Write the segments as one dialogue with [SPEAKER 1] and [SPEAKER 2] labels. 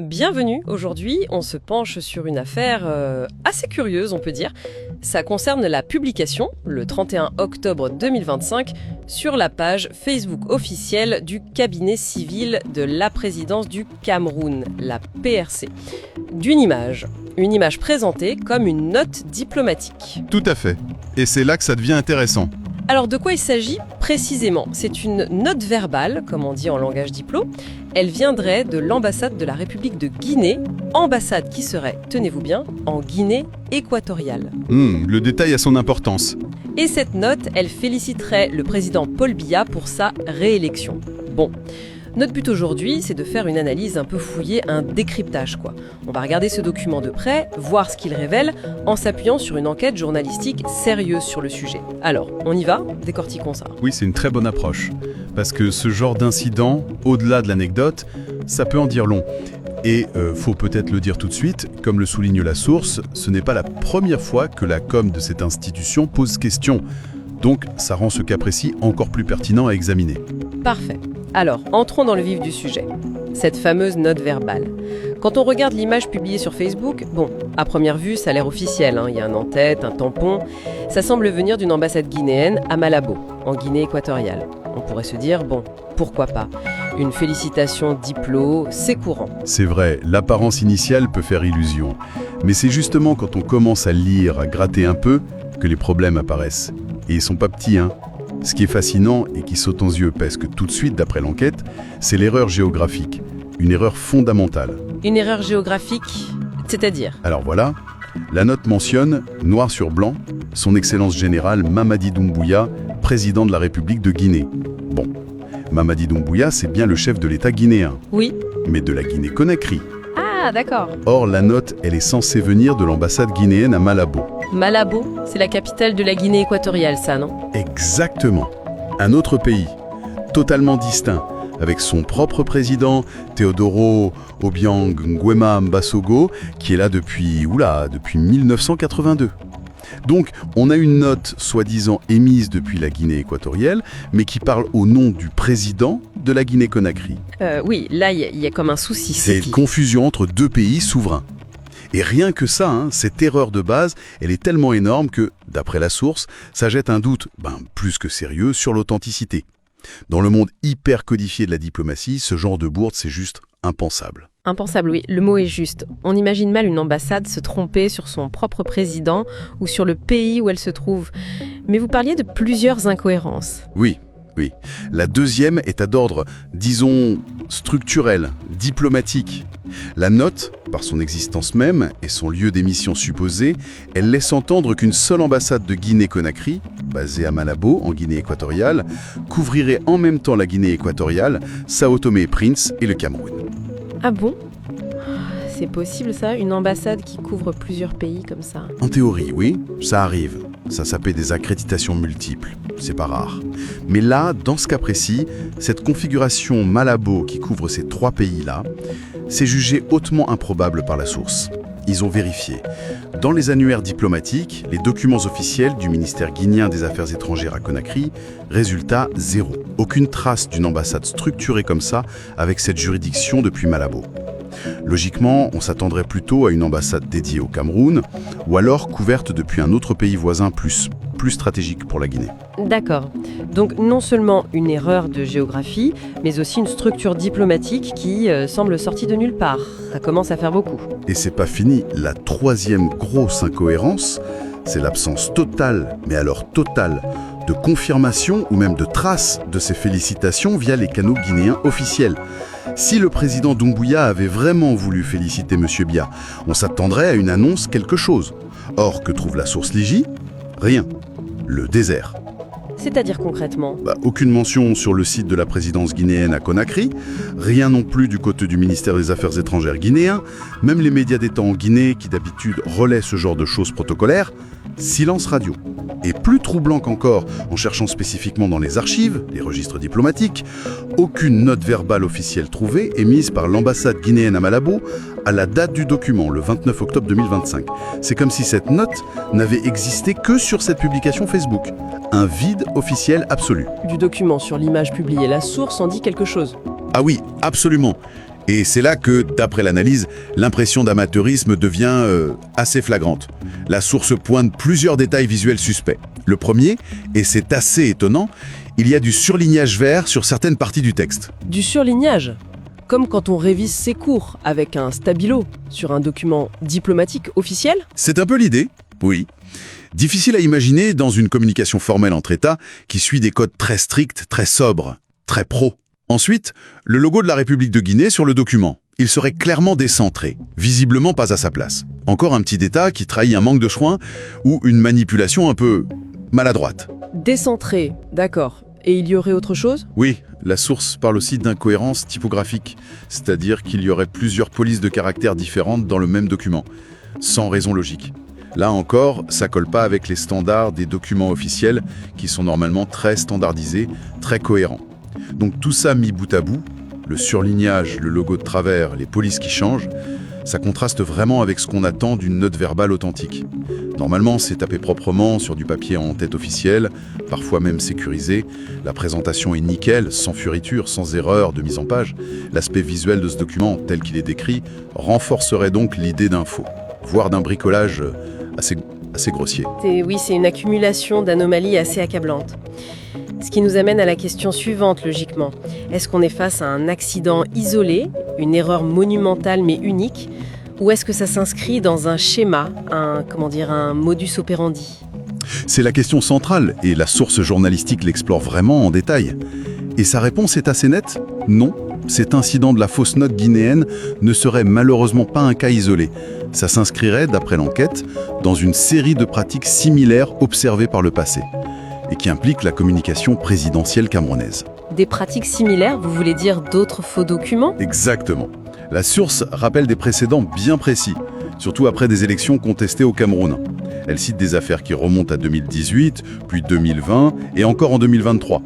[SPEAKER 1] Bienvenue, aujourd'hui on se penche sur une affaire assez curieuse on peut dire. Ça concerne la publication, le 31 octobre 2025, sur la page Facebook officielle du cabinet civil de la présidence du Cameroun, la PRC, d'une image. Une image présentée comme une note diplomatique.
[SPEAKER 2] Tout à fait. Et c'est là que ça devient intéressant.
[SPEAKER 1] Alors de quoi il s'agit précisément? C'est une note verbale, comme on dit en langage diplo. Elle viendrait de l'ambassade de la République de Guinée, ambassade qui serait, tenez-vous bien, en Guinée équatoriale.
[SPEAKER 2] Le détail a son importance.
[SPEAKER 1] Et cette note, elle féliciterait le président Paul Biya pour sa réélection. Bon, notre but aujourd'hui, c'est de faire une analyse un peu fouillée, un décryptage quoi. On va regarder ce document de près, voir ce qu'il révèle, en s'appuyant sur une enquête journalistique sérieuse sur le sujet. Alors, on y va? Décortiquons ça.
[SPEAKER 2] Oui, c'est une très bonne approche. Parce que ce genre d'incident, au-delà de l'anecdote, ça peut en dire long. Et faut peut-être le dire tout de suite, comme le souligne la source, ce n'est pas la première fois que la com de cette institution pose question. Donc, ça rend ce cas précis encore plus pertinent à examiner.
[SPEAKER 1] Parfait. Alors, entrons dans le vif du sujet. Cette fameuse note verbale. Quand on regarde l'image publiée sur Facebook, bon, à première vue, ça a l'air officiel, il y a un en-tête, un tampon. Ça semble venir d'une ambassade guinéenne à Malabo, en Guinée équatoriale. On pourrait se dire, bon, pourquoi pas? Une félicitation diplo, c'est courant.
[SPEAKER 2] C'est vrai, l'apparence initiale peut faire illusion. Mais c'est justement quand on commence à lire, à gratter un peu, que les problèmes apparaissent. Et ils sont pas petits, Ce qui est fascinant et qui saute aux yeux presque tout de suite d'après l'enquête, c'est l'erreur géographique. Une erreur fondamentale.
[SPEAKER 1] Une erreur géographique, c'est-à-dire?
[SPEAKER 2] Alors voilà, la note mentionne, noir sur blanc, son Excellence générale Mamadi Doumbouya, président de la République de Guinée. Bon, Mamadi Doumbouya, c'est bien le chef de l'État guinéen.
[SPEAKER 1] Oui.
[SPEAKER 2] Mais de la Guinée-Conakry.
[SPEAKER 1] Ah, d'accord.
[SPEAKER 2] Or, la note, elle est censée venir de l'ambassade guinéenne à Malabo.
[SPEAKER 1] Malabo, c'est la capitale de la Guinée équatoriale, ça, non?
[SPEAKER 2] Exactement. Un autre pays, totalement distinct, avec son propre président, Teodoro Obiang Nguema Mbasogo, qui est là depuis 1982. Donc, on a une note soi-disant émise depuis la Guinée équatoriale, mais qui parle au nom du président de la Guinée-Conakry.
[SPEAKER 1] Oui, là, il y a comme un souci.
[SPEAKER 2] C'est une confusion entre deux pays souverains. Et rien que ça, cette erreur de base, elle est tellement énorme que, d'après la source, ça jette un doute, plus que sérieux, sur l'authenticité. Dans le monde hyper codifié de la diplomatie, ce genre de bourde, c'est juste impensable.
[SPEAKER 1] Impensable, oui, le mot est juste. On imagine mal une ambassade se tromper sur son propre président ou sur le pays où elle se trouve. Mais vous parliez de plusieurs incohérences.
[SPEAKER 2] Oui. La deuxième est d'ordre, disons, structurel, diplomatique. La note, par son existence même et son lieu d'émission supposé, elle laisse entendre qu'une seule ambassade de Guinée-Conakry, basée à Malabo, en Guinée équatoriale, couvrirait en même temps la Guinée équatoriale, Sao Tomé et Prince et le Cameroun.
[SPEAKER 1] Ah bon? C'est possible ça, une ambassade qui couvre plusieurs pays comme ça?
[SPEAKER 2] En théorie, oui, ça arrive. Ça s'appelle des accréditations multiples, c'est pas rare. Mais là, dans ce cas précis, cette configuration Malabo qui couvre ces trois pays-là, c'est jugé hautement improbable par la source. Ils ont vérifié. Dans les annuaires diplomatiques, les documents officiels du ministère guinéen des Affaires étrangères à Conakry, résultat zéro. Aucune trace d'une ambassade structurée comme ça avec cette juridiction depuis Malabo. Logiquement, on s'attendrait plutôt à une ambassade dédiée au Cameroun, ou alors couverte depuis un autre pays voisin plus stratégique pour la Guinée.
[SPEAKER 1] D'accord. Donc non seulement une erreur de géographie, mais aussi une structure diplomatique qui semble sortie de nulle part. Ça commence à faire beaucoup.
[SPEAKER 2] Et c'est pas fini. La troisième grosse incohérence, c'est l'absence totale, mais alors totale, de confirmation ou même de traces de ces félicitations via les canaux guinéens officiels. Si le président Doumbouya avait vraiment voulu féliciter M. Biya, on s'attendrait à une annonce quelque chose. Or, que trouve la source Ligi? Rien. Le désert.
[SPEAKER 1] C'est-à-dire concrètement?
[SPEAKER 2] Aucune mention sur le site de la présidence guinéenne à Conakry, rien non plus du côté du ministère des Affaires étrangères guinéen, même les médias d'État en Guinée qui d'habitude relaient ce genre de choses protocolaires, silence radio. Et plus troublant qu'encore, en cherchant spécifiquement dans les archives, les registres diplomatiques, aucune note verbale officielle trouvée émise par l'ambassade guinéenne à Malabo à la date du document, le 29 octobre 2025. C'est comme si cette note n'avait existé que sur cette publication Facebook. Un vide officiel absolu.
[SPEAKER 1] Du document sur l'image publiée, la source en dit quelque chose.
[SPEAKER 2] Ah oui, absolument. Et c'est là que, d'après l'analyse, l'impression d'amateurisme devient assez flagrante. La source pointe plusieurs détails visuels suspects. Le premier, et c'est assez étonnant, il y a du surlignage vert sur certaines parties du texte.
[SPEAKER 1] Du surlignage? Comme quand on révise ses cours avec un stabilo sur un document diplomatique officiel?
[SPEAKER 2] C'est un peu l'idée, oui. Difficile à imaginer dans une communication formelle entre États qui suit des codes très stricts, très sobres, très pro. Ensuite, le logo de la République de Guinée sur le document. Il serait clairement décentré, visiblement pas à sa place. Encore un petit détail qui trahit un manque de soin ou une manipulation un peu maladroite.
[SPEAKER 1] Décentré, d'accord. Et il y aurait autre chose?
[SPEAKER 2] Oui, la source parle aussi d'incohérence typographique, c'est-à-dire qu'il y aurait plusieurs polices de caractères différentes dans le même document, sans raison logique. Là encore, ça colle pas avec les standards des documents officiels qui sont normalement très standardisés, très cohérents. Donc tout ça mis bout à bout, le surlignage, le logo de travers, les polices qui changent, ça contraste vraiment avec ce qu'on attend d'une note verbale authentique. Normalement, c'est tapé proprement sur du papier en tête officielle, parfois même sécurisé. La présentation est nickel, sans furiture, sans erreur de mise en page. L'aspect visuel de ce document, tel qu'il est décrit, renforcerait donc l'idée d'un faux, voire d'un bricolage assez grossier.
[SPEAKER 1] Oui, c'est une accumulation d'anomalies assez accablantes. Ce qui nous amène à la question suivante, logiquement. Est-ce qu'on est face à un accident isolé, une erreur monumentale mais unique, ou est-ce que ça s'inscrit dans un schéma, un modus operandi?
[SPEAKER 2] C'est la question centrale, et la source journalistique l'explore vraiment en détail. Et sa réponse est assez nette, non. Cet incident de la fausse note guinéenne ne serait malheureusement pas un cas isolé. Ça s'inscrirait, d'après l'enquête, dans une série de pratiques similaires observées par le passé, et qui impliquent la communication présidentielle camerounaise.
[SPEAKER 1] Des pratiques similaires, vous voulez dire d'autres faux documents?
[SPEAKER 2] Exactement. La source rappelle des précédents bien précis, surtout après des élections contestées au Cameroun. Elle cite des affaires qui remontent à 2018, puis 2020 et encore en 2023.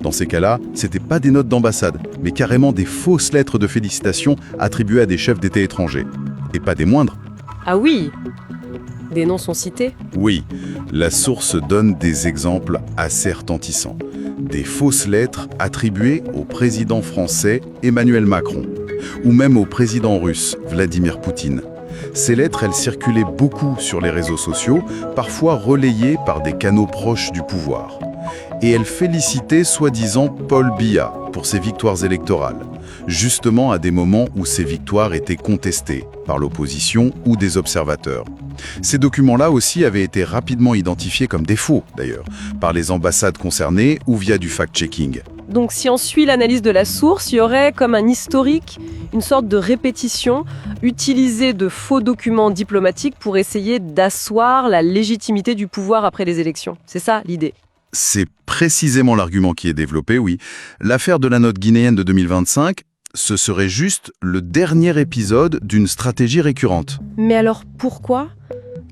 [SPEAKER 2] Dans ces cas-là, c'était pas des notes d'ambassade, mais carrément des fausses lettres de félicitations attribuées à des chefs d'État étrangers. Et pas des moindres.
[SPEAKER 1] Ah oui, des noms sont cités?
[SPEAKER 2] Oui, la source donne des exemples assez retentissants. Des fausses lettres attribuées au président français Emmanuel Macron, ou même au président russe Vladimir Poutine. Ces lettres, elles circulaient beaucoup sur les réseaux sociaux, parfois relayées par des canaux proches du pouvoir. Et elles félicitaient soi-disant Paul Biya pour ses victoires électorales, justement à des moments où ces victoires étaient contestées par l'opposition ou des observateurs. Ces documents-là aussi avaient été rapidement identifiés comme des faux, d'ailleurs, par les ambassades concernées ou via du fact-checking.
[SPEAKER 1] Donc si on suit l'analyse de la source, il y aurait comme un historique, une sorte de répétition utilisée de faux documents diplomatiques pour essayer d'asseoir la légitimité du pouvoir après les élections. C'est ça l'idée?
[SPEAKER 2] C'est précisément l'argument qui est développé, oui. L'affaire de la note guinéenne de 2025, ce serait juste le dernier épisode d'une stratégie récurrente.
[SPEAKER 1] Mais alors pourquoi ?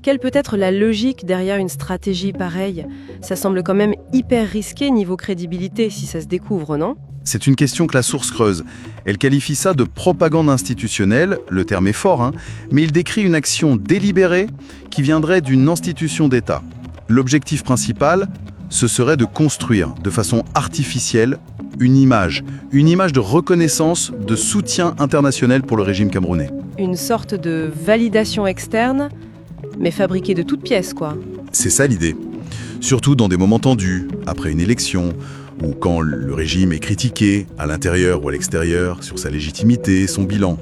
[SPEAKER 1] Quelle peut être la logique derrière une stratégie pareille ? Ça semble quand même hyper risqué niveau crédibilité si ça se découvre, non ?
[SPEAKER 2] C'est une question que la source creuse. Elle qualifie ça de propagande institutionnelle, le terme est fort, mais il décrit une action délibérée qui viendrait d'une institution d'État. L'objectif principal, ce serait de construire de façon artificielle une image de reconnaissance, de soutien international pour le régime camerounais.
[SPEAKER 1] Une sorte de validation externe, mais fabriquée de toutes pièces, quoi.
[SPEAKER 2] C'est ça l'idée. Surtout dans des moments tendus, après une élection, ou quand le régime est critiqué, à l'intérieur ou à l'extérieur, sur sa légitimité, son bilan.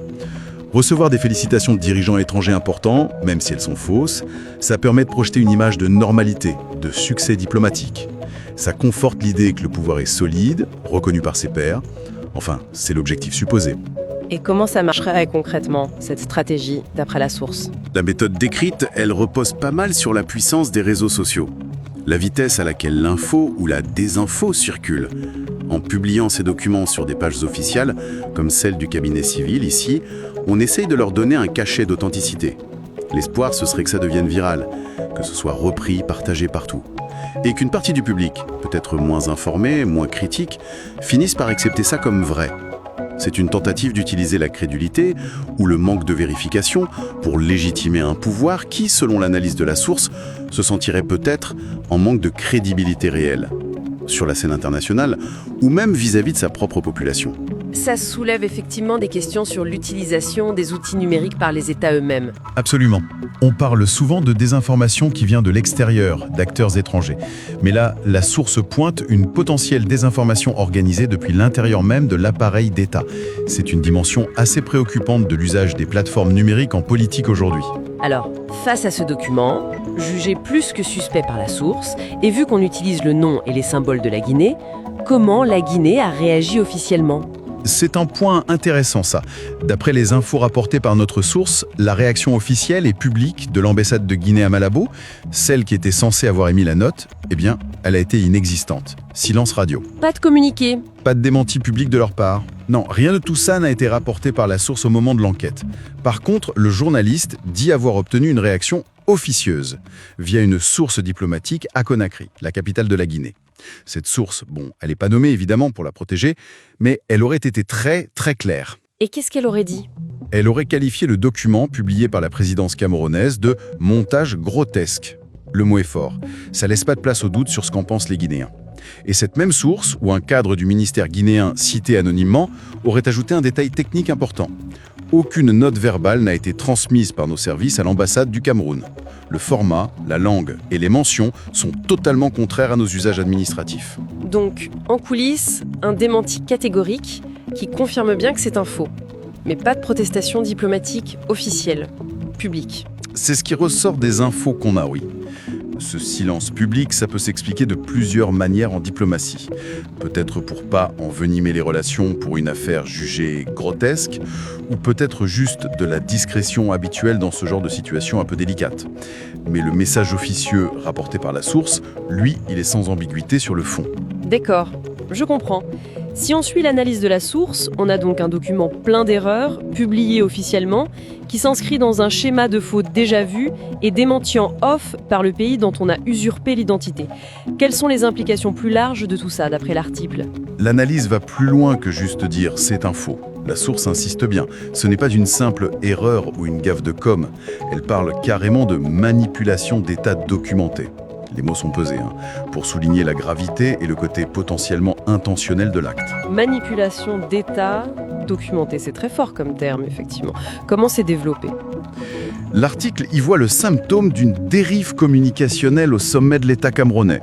[SPEAKER 2] Recevoir des félicitations de dirigeants étrangers importants, même si elles sont fausses, ça permet de projeter une image de normalité, de succès diplomatique. Ça conforte l'idée que le pouvoir est solide, reconnu par ses pairs. Enfin, c'est l'objectif supposé.
[SPEAKER 1] Et comment ça marcherait concrètement, cette stratégie, d'après la source ?
[SPEAKER 2] La méthode décrite, elle repose pas mal sur la puissance des réseaux sociaux. La vitesse à laquelle l'info ou la désinfo circule. En publiant ces documents sur des pages officielles, comme celle du cabinet civil ici, on essaye de leur donner un cachet d'authenticité. L'espoir, ce serait que ça devienne viral, que ce soit repris, partagé partout. Et qu'une partie du public, peut-être moins informé, moins critique, finisse par accepter ça comme vrai. C'est une tentative d'utiliser la crédulité ou le manque de vérification pour légitimer un pouvoir qui, selon l'analyse de la source, se sentirait peut-être en manque de crédibilité réelle, sur la scène internationale ou même vis-à-vis de sa propre population.
[SPEAKER 1] Ça soulève effectivement des questions sur l'utilisation des outils numériques par les États eux-mêmes.
[SPEAKER 2] Absolument. On parle souvent de désinformation qui vient de l'extérieur, d'acteurs étrangers. Mais là, la source pointe une potentielle désinformation organisée depuis l'intérieur même de l'appareil d'État. C'est une dimension assez préoccupante de l'usage des plateformes numériques en politique aujourd'hui.
[SPEAKER 1] Alors, face à ce document, jugé plus que suspect par la source, et vu qu'on utilise le nom et les symboles de la Guinée, comment la Guinée a réagi officiellement ?
[SPEAKER 2] C'est un point intéressant, ça. D'après les infos rapportées par notre source, la réaction officielle et publique de l'ambassade de Guinée à Malabo, celle qui était censée avoir émis la note, eh bien, elle a été inexistante. Silence radio.
[SPEAKER 1] Pas de communiqué.
[SPEAKER 2] Pas de démenti public de leur part. Non, rien de tout ça n'a été rapporté par la source au moment de l'enquête. Par contre, le journaliste dit avoir obtenu une réaction officieuse, via une source diplomatique à Conakry, la capitale de la Guinée. Cette source, bon, elle n'est pas nommée évidemment pour la protéger, mais elle aurait été très, très claire.
[SPEAKER 1] Et qu'est-ce qu'elle aurait dit ?
[SPEAKER 2] Elle aurait qualifié le document publié par la présidence camerounaise de « montage grotesque ». Le mot est fort. Ça laisse pas de place au doute sur ce qu'en pensent les Guinéens. Et cette même source, ou un cadre du ministère guinéen cité anonymement, aurait ajouté un détail technique important. Aucune note verbale n'a été transmise par nos services à l'ambassade du Cameroun. Le format, la langue et les mentions sont totalement contraires à nos usages administratifs.
[SPEAKER 1] Donc, en coulisses, un démenti catégorique qui confirme bien que c'est un faux. Mais pas de protestation diplomatique officielle, publique.
[SPEAKER 2] C'est ce qui ressort des infos qu'on a, oui. Ce silence public, ça peut s'expliquer de plusieurs manières en diplomatie. Peut-être pour pas envenimer les relations pour une affaire jugée grotesque, ou peut-être juste de la discrétion habituelle dans ce genre de situation un peu délicate. Mais le message officieux rapporté par la source, lui, il est sans ambiguïté sur le fond.
[SPEAKER 1] D'accord, je comprends. Si on suit l'analyse de la source, on a donc un document plein d'erreurs, publié officiellement, qui s'inscrit dans un schéma de fautes déjà vues et démenti en off par le pays dont on a usurpé l'identité. Quelles sont les implications plus larges de tout ça, d'après l'article ?
[SPEAKER 2] L'analyse va plus loin que juste dire « c'est un faux ». La source insiste bien, ce n'est pas une simple erreur ou une gaffe de com', elle parle carrément de manipulation d'état documenté. Les mots sont pesés, pour souligner la gravité et le côté potentiellement intentionnel de l'acte.
[SPEAKER 1] Manipulation d'état documenté, c'est très fort comme terme, effectivement. Comment c'est développé ?
[SPEAKER 2] L'article y voit le symptôme d'une dérive communicationnelle au sommet de l'État camerounais.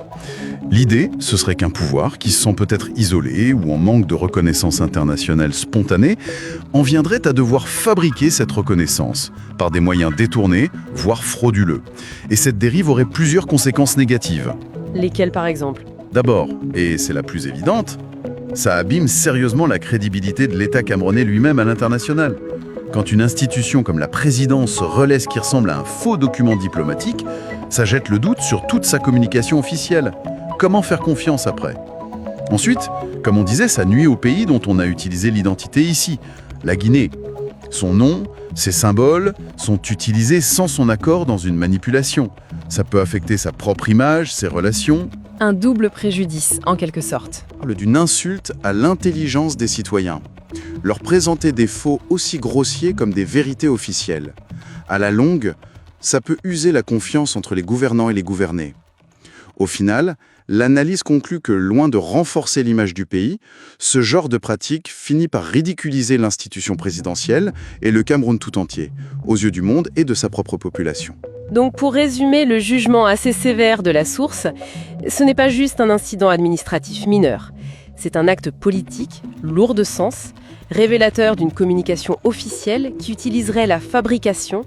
[SPEAKER 2] L'idée, ce serait qu'un pouvoir, qui se sent peut-être isolé ou en manque de reconnaissance internationale spontanée, en viendrait à devoir fabriquer cette reconnaissance par des moyens détournés, voire frauduleux. Et cette dérive aurait plusieurs conséquences négatives.
[SPEAKER 1] Lesquelles, par exemple ?
[SPEAKER 2] D'abord, et c'est la plus évidente, ça abîme sérieusement la crédibilité de l'État camerounais lui-même à l'international. Quand une institution comme la présidence relaie ce qui ressemble à un faux document diplomatique, ça jette le doute sur toute sa communication officielle. Comment faire confiance après ? Ensuite, comme on disait, ça nuit au pays dont on a utilisé l'identité ici, la Guinée. Son nom, ses symboles sont utilisés sans son accord dans une manipulation. Ça peut affecter sa propre image, ses relations.
[SPEAKER 1] Un double préjudice, en quelque sorte.
[SPEAKER 2] On parle d'une insulte à l'intelligence des citoyens. Leur présenter des faux aussi grossiers comme des vérités officielles. À la longue, ça peut user la confiance entre les gouvernants et les gouvernés. Au final, l'analyse conclut que, loin de renforcer l'image du pays, ce genre de pratique finit par ridiculiser l'institution présidentielle et le Cameroun tout entier, aux yeux du monde et de sa propre population.
[SPEAKER 1] Donc pour résumer le jugement assez sévère de la source, ce n'est pas juste un incident administratif mineur. C'est un acte politique, lourd de sens, révélateur d'une communication officielle qui utiliserait la fabrication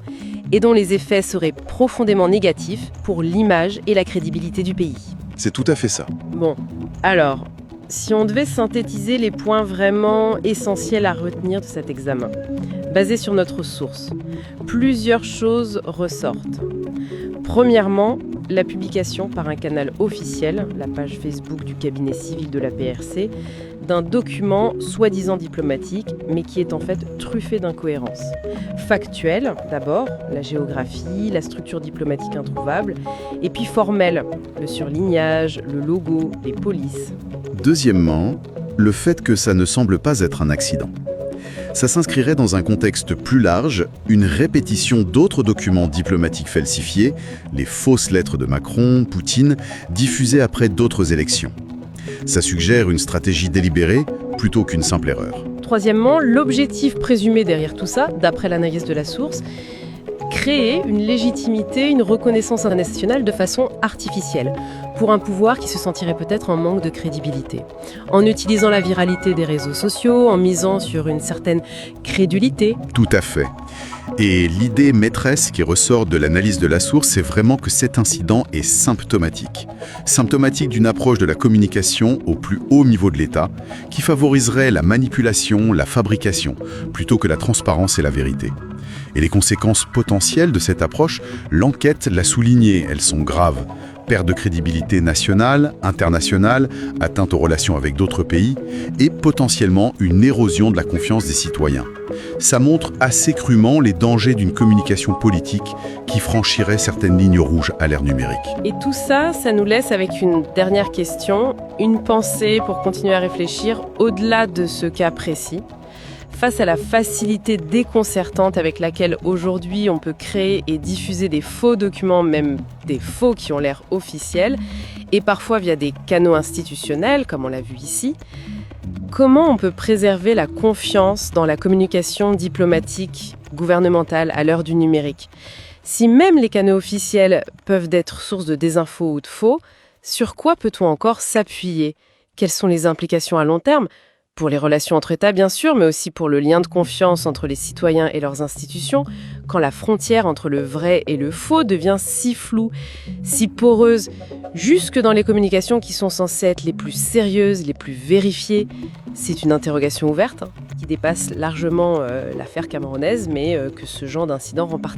[SPEAKER 1] et dont les effets seraient profondément négatifs pour l'image et la crédibilité du pays.
[SPEAKER 2] C'est tout à fait ça.
[SPEAKER 1] Bon, alors, si on devait synthétiser les points vraiment essentiels à retenir de cet examen, basé sur notre source, plusieurs choses ressortent. Premièrement, la publication par un canal officiel, la page Facebook du cabinet civil de la PRC, d'un document soi-disant diplomatique, mais qui est en fait truffé d'incohérences. Factuel, d'abord, la géographie, la structure diplomatique introuvable, et puis formel, le surlignage, le logo, les polices.
[SPEAKER 2] Deuxièmement, le fait que ça ne semble pas être un accident. Ça s'inscrirait dans un contexte plus large, une répétition d'autres documents diplomatiques falsifiés, les fausses lettres de Macron, Poutine, diffusées après d'autres élections. Ça suggère une stratégie délibérée plutôt qu'une simple erreur.
[SPEAKER 1] troisièmement, l'objectif présumé derrière tout ça, d'après l'analyse de la source, créer une légitimité, une reconnaissance internationale de façon artificielle, pour un pouvoir qui se sentirait peut-être en manque de crédibilité. En utilisant la viralité des réseaux sociaux, en misant sur une certaine crédulité.
[SPEAKER 2] Tout à fait. Et l'idée maîtresse qui ressort de l'analyse de la source, c'est vraiment que cet incident est symptomatique. Symptomatique d'une approche de la communication au plus haut niveau de l'État, qui favoriserait la manipulation, la fabrication, plutôt que la transparence et la vérité. Et les conséquences potentielles de cette approche, l'enquête l'a souligné, elles sont graves. Perte de crédibilité nationale, internationale, atteinte aux relations avec d'autres pays et potentiellement une érosion de la confiance des citoyens. Ça montre assez crûment les dangers d'une communication politique qui franchirait certaines lignes rouges à l'ère numérique.
[SPEAKER 1] Et tout ça, ça nous laisse avec une dernière question, une pensée pour continuer à réfléchir au-delà de ce cas précis. Face à la facilité déconcertante avec laquelle aujourd'hui on peut créer et diffuser des faux documents, même des faux qui ont l'air officiels, et parfois via des canaux institutionnels, comme on l'a vu ici, comment on peut préserver la confiance dans la communication diplomatique, gouvernementale à l'heure du numérique ? Si même les canaux officiels peuvent être source de désinfos ou de faux, sur quoi peut-on encore s'appuyer ? Quelles sont les implications à long terme ? Pour les relations entre États, bien sûr, mais aussi pour le lien de confiance entre les citoyens et leurs institutions, quand la frontière entre le vrai et le faux devient si floue, si poreuse, jusque dans les communications qui sont censées être les plus sérieuses, les plus vérifiées. C'est une interrogation ouverte, qui dépasse largement l'affaire camerounaise, mais que ce genre d'incident rend particulièrement